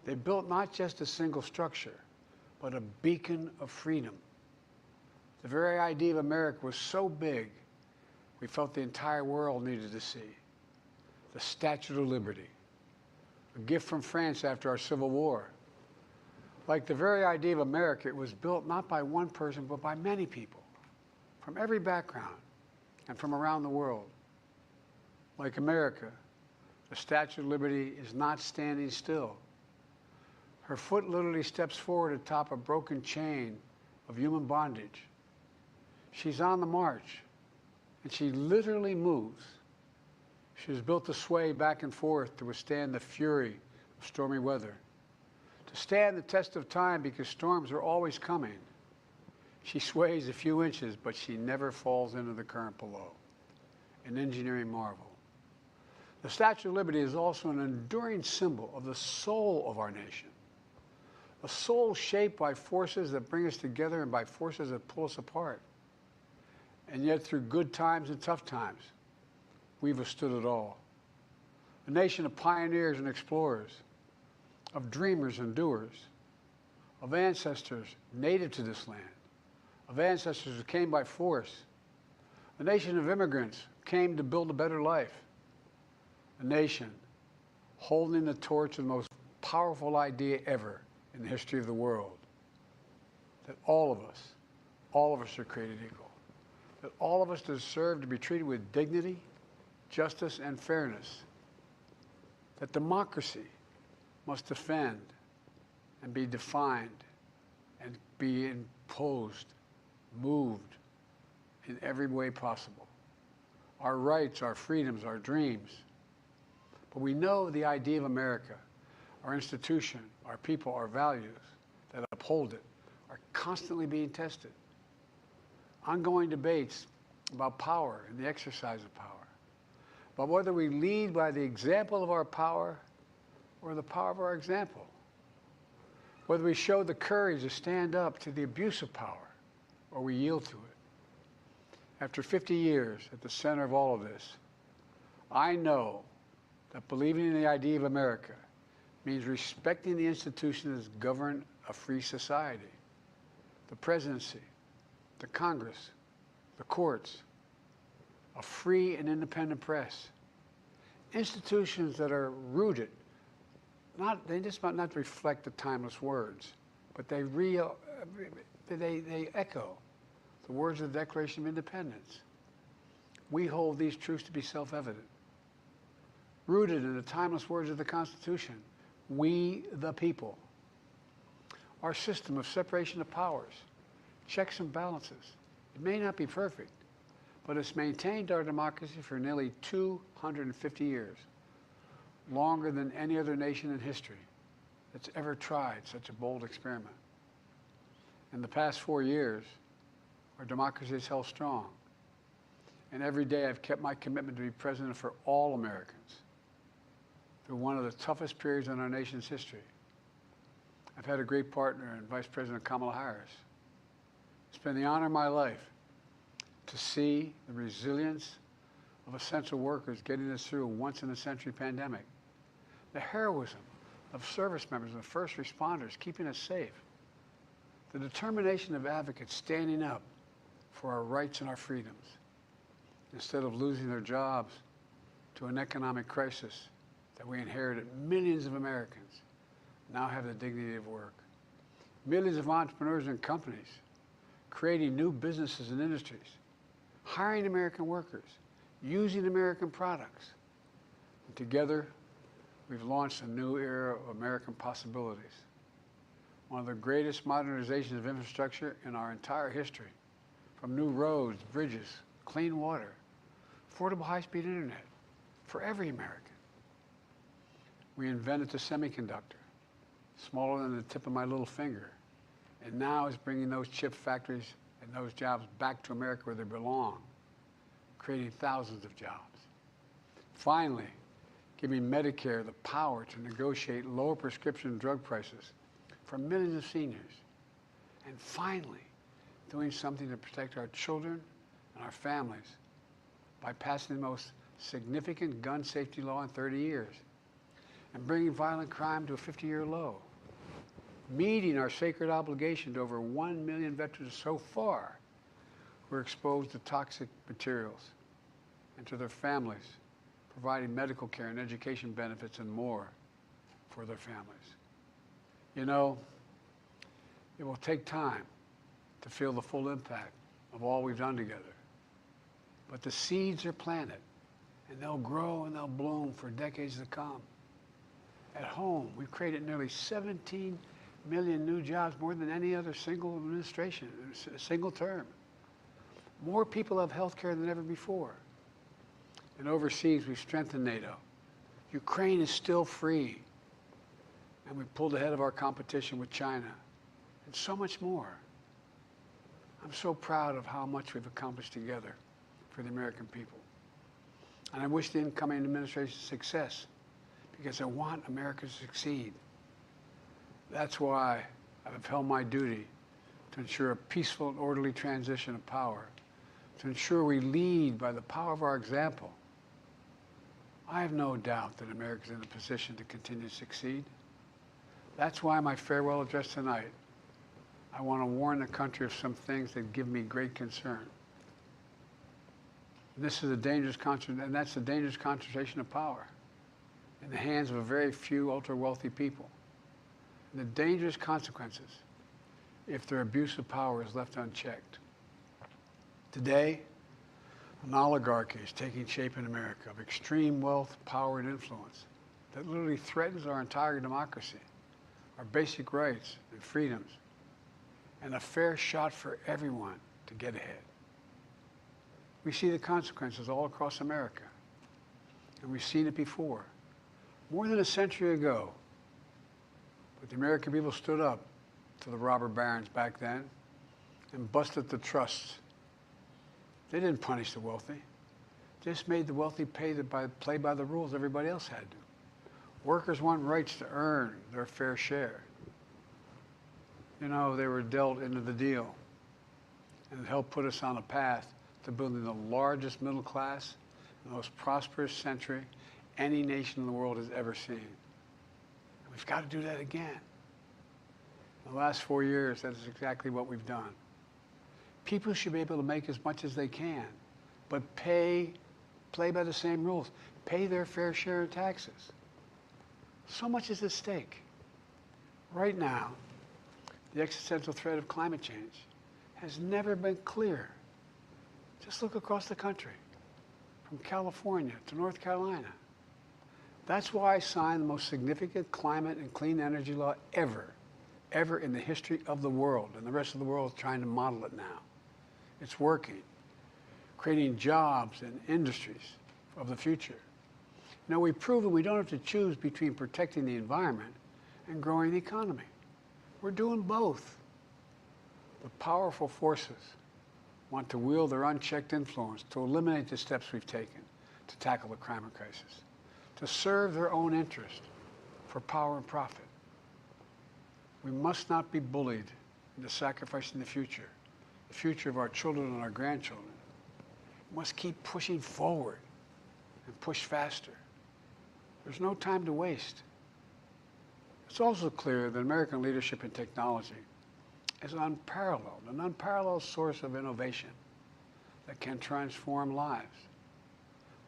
They built not just a single structure, but a beacon of freedom. The very idea of America was so big, we felt the entire world needed to see. The Statue of Liberty, a gift from France after our Civil War. Like the very idea of America, it was built not by one person, but by many people, from every background and from around the world. Like America, the Statue of Liberty is not standing still. Her foot literally steps forward atop a broken chain of human bondage. She's on the march, and she literally moves. She is built to sway back and forth to withstand the fury of stormy weather, to stand the test of time because storms are always coming. She sways a few inches, but she never falls into the current below. An engineering marvel. The Statue of Liberty is also an enduring symbol of the soul of our nation. A soul shaped by forces that bring us together and by forces that pull us apart. And yet, through good times and tough times, we've withstood it all. A nation of pioneers and explorers, of dreamers and doers, of ancestors native to this land, of ancestors who came by force, a nation of immigrants who came to build a better life, a nation holding the torch of the most powerful idea ever in the history of the world, that all of us are created equal, that all of us deserve to be treated with dignity, justice, and fairness, that democracy must defend and be defined and be imposed, moved in every way possible. Our rights, our freedoms, our dreams. But we know the idea of America, our institution, our people, our values that uphold it are constantly being tested. Ongoing debates about power and the exercise of power, but whether we lead by the example of our power or the power of our example, whether we show the courage to stand up to the abuse of power or we yield to it. After 50 years at the center of all of this, I know that believing in the idea of America means respecting the institutions that govern a free society, the presidency, the Congress, the courts, a free and independent press, institutions that are rooted, they just might not reflect the timeless words, but they echo the words of the Declaration of Independence. We hold these truths to be self-evident. Rooted in the timeless words of the Constitution, we the people. Our system of separation of powers, checks and balances. It may not be perfect, but it's maintained our democracy for nearly 250 years, longer than any other nation in history that's ever tried such a bold experiment. In the past 4 years, our democracy has held strong. And every day I've kept my commitment to be president for all Americans through one of the toughest periods in our nation's history. I've had a great partner in Vice President Kamala Harris. It's been the honor of my life to see the resilience of essential workers getting us through a once-in-a-century pandemic, the heroism of service members and first responders keeping us safe, the determination of advocates standing up for our rights and our freedoms instead of losing their jobs to an economic crisis that we inherited. Millions of Americans now have the dignity of work. Millions of entrepreneurs and companies creating new businesses and industries, hiring American workers, using American products. And together, we've launched a new era of American possibilities. One of the greatest modernizations of infrastructure in our entire history, from new roads, bridges, clean water, affordable high-speed internet for every American. We invented the semiconductor, smaller than the tip of my little finger, and now is bringing those chip factories and those jobs back to America where they belong, creating thousands of jobs. Finally, giving Medicare the power to negotiate lower prescription drug prices for millions of seniors. And finally, doing something to protect our children and our families by passing the most significant gun safety law in 30 years. and bringing violent crime to a 50-year low. Meeting our sacred obligation to over 1 million veterans so far who are exposed to toxic materials, and to their families, providing medical care and education benefits and more for their families. You know, it will take time to feel the full impact of all we've done together. But the seeds are planted, and they'll grow and they'll bloom for decades to come. At home, we've created nearly 17 million new jobs, more than any other single administration, a single term. More people have health care than ever before. And overseas, we've strengthened NATO. Ukraine is still free. And we pulled ahead of our competition with China. And so much more. I'm so proud of how much we've accomplished together for the American people. And I wish the incoming administration success, because I want America to succeed. That's why I've held my duty to ensure a peaceful and orderly transition of power, to ensure we lead by the power of our example. I have no doubt that America is in a position to continue to succeed. That's why my farewell address tonight, I want to warn the country of some things that give me great concern. And this is a dangerous and that's a dangerous concentration of power in the hands of a very few ultra-wealthy people. And the dangerous consequences if their abuse of power is left unchecked. Today, an oligarchy is taking shape in America of extreme wealth, power, and influence that literally threatens our entire democracy, our basic rights and freedoms, and a fair shot for everyone to get ahead. We see the consequences all across America, and we've seen it before. More than a century ago, but the American people stood up to the robber barons back then and busted the trusts. They didn't punish the wealthy. Just made the wealthy play by the rules everybody else had to. Workers want rights to earn their fair share. You know, they were dealt into the deal, and it helped put us on a path to building the largest middle class, the most prosperous century any nation in the world has ever seen. And we've got to do that again. In the last 4 years, that is exactly what we've done. People should be able to make as much as they can, but play by the same rules. Pay their fair share of taxes. So much is at stake. Right now, the existential threat of climate change has never been clearer. Just look across the country, from California to North Carolina. That's why I signed the most significant climate and clean energy law ever in the history of the world, and the rest of the world is trying to model it now. It's working, creating jobs and industries of the future. Now, we've proven we don't have to choose between protecting the environment and growing the economy. We're doing both. The powerful forces want to wield their unchecked influence to eliminate the steps we've taken to tackle the climate crisis, to serve their own interest for power and profit. We must not be bullied into sacrificing the future of our children and our grandchildren. We must keep pushing forward and push faster. There's no time to waste. It's also clear that American leadership in technology is an unparalleled source of innovation that can transform lives.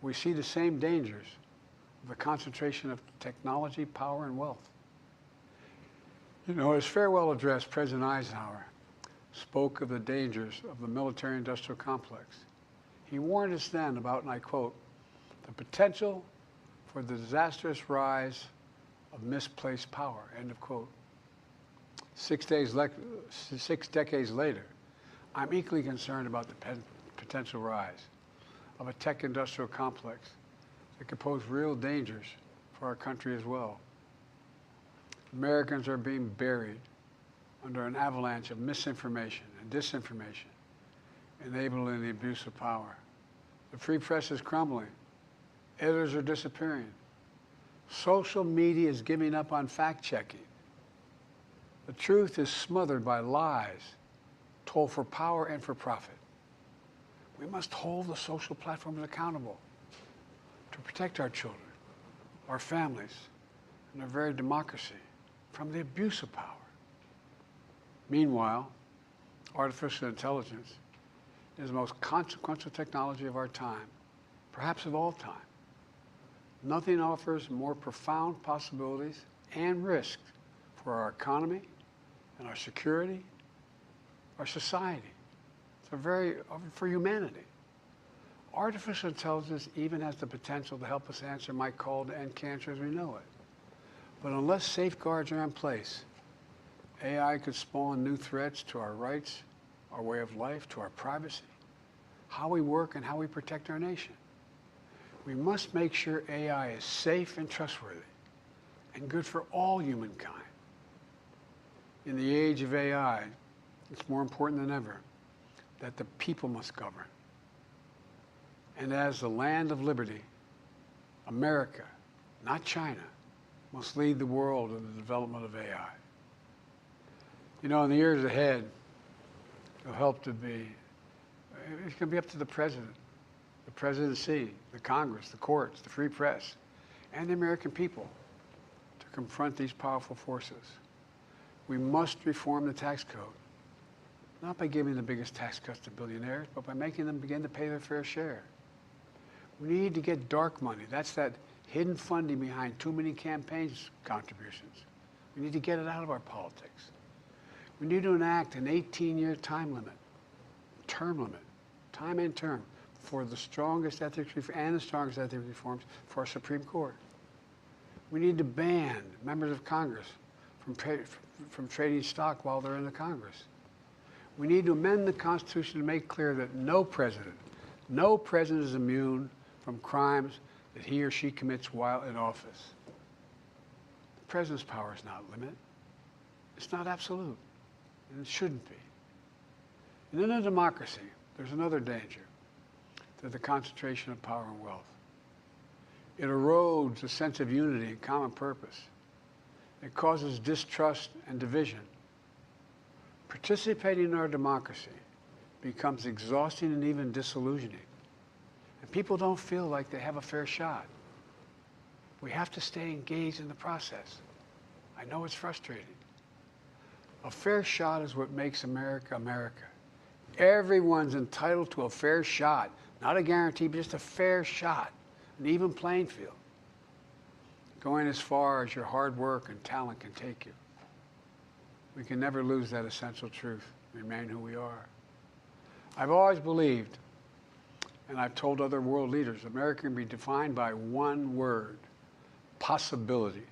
We see the same dangers of the concentration of technology, power, and wealth. You know, his farewell address, President Eisenhower spoke of the dangers of the military-industrial complex. He warned us then about, and I quote, the potential for the disastrous rise of misplaced power, end of quote. 6 decades later, I'm equally concerned about the potential rise of a tech-industrial complex that could pose real dangers for our country as well. Americans are being buried under an avalanche of misinformation and disinformation, enabling the abuse of power. The free press is crumbling. Editors are disappearing. Social media is giving up on fact-checking. The truth is smothered by lies told for power and for profit. We must hold the social platforms accountable to protect our children, our families, and our very democracy from the abuse of power. Meanwhile, artificial intelligence is the most consequential technology of our time, perhaps of all time. Nothing offers more profound possibilities and risks for our economy and our security, our society, for humanity. Artificial intelligence even has the potential to help us answer my call to end cancer as we know it. But unless safeguards are in place, AI could spawn new threats to our rights, our way of life, to our privacy, how we work and how we protect our nation. We must make sure AI is safe and trustworthy and good for all humankind. In the age of AI, it's more important than ever that the people must govern. And as the land of liberty, America, not China, must lead the world in the development of AI. You know, in the years ahead, it's going to be up to the president, the presidency, the Congress, the courts, the free press, and the American people to confront these powerful forces. We must reform the tax code, not by giving the biggest tax cuts to billionaires, but by making them begin to pay their fair share. We need to get dark money. That's that hidden funding behind too many campaigns contributions. We need to get it out of our politics. We need to enact an 18-year time and term, for the strongest ethics reforms for our Supreme Court. We need to ban members of Congress from trading stock while they're in the Congress. We need to amend the Constitution to make clear that no president is immune from crimes that he or she commits while in office. The president's power is not limited. It's not absolute, and it shouldn't be. And in a democracy, there's another danger to the concentration of power and wealth. It erodes a sense of unity and common purpose. It causes distrust and division. Participating in our democracy becomes exhausting and even disillusioning. And people don't feel like they have a fair shot. We have to stay engaged in the process. I know it's frustrating. A fair shot is what makes America, America. Everyone's entitled to a fair shot. Not a guarantee, but just a fair shot. An even playing field. Going as far as your hard work and talent can take you. We can never lose that essential truth, remain who we are. I've always believed, and I've told other world leaders, America can be defined by one word: possibilities.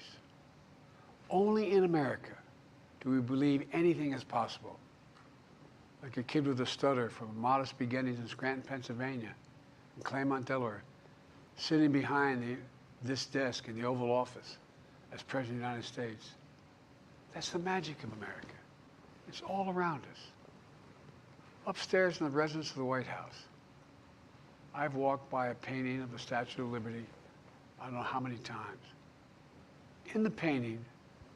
Only in America do we believe anything is possible. Like a kid with a stutter from modest beginnings in Scranton, Pennsylvania, and Claremont, Delaware, sitting behind this desk in the Oval Office as President of the United States. That's the magic of America. It's all around us. Upstairs in the residence of the White House, I've walked by a painting of the Statue of Liberty I don't know how many times. In the painting,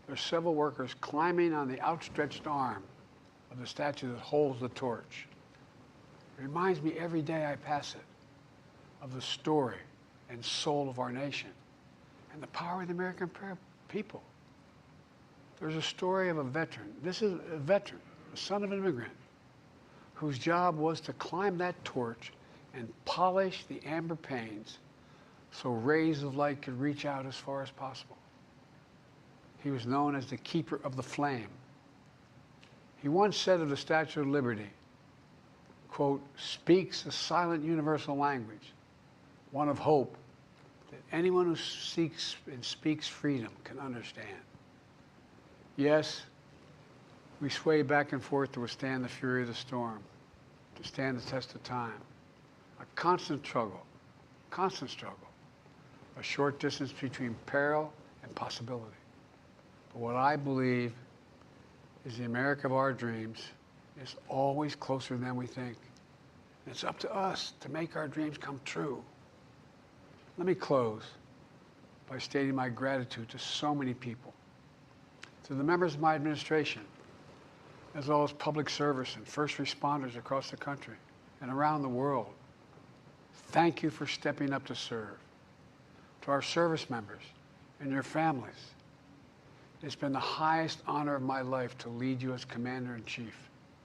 there's several workers climbing on the outstretched arm of the statue that holds the torch. It reminds me every day I pass it of the story and soul of our nation and the power of the American people. There's a story of a veteran. This is a veteran, the son of an immigrant, whose job was to climb that torch and polish the amber panes so rays of light could reach out as far as possible. He was known as the keeper of the flame. He once said of the Statue of Liberty, quote, speaks a silent universal language, one of hope that anyone who seeks and speaks freedom can understand. Yes, we sway back and forth to withstand the fury of the storm, to stand the test of time. A constant struggle, a short distance between peril and possibility. But what I believe is the America of our dreams is always closer than we think. And it's up to us to make our dreams come true. Let me close by stating my gratitude to so many people, to the members of my administration, as well as public service and first responders across the country and around the world. Thank you for stepping up to serve. To our service members and your families, It's been the highest honor of my life to lead you as Commander-in-Chief.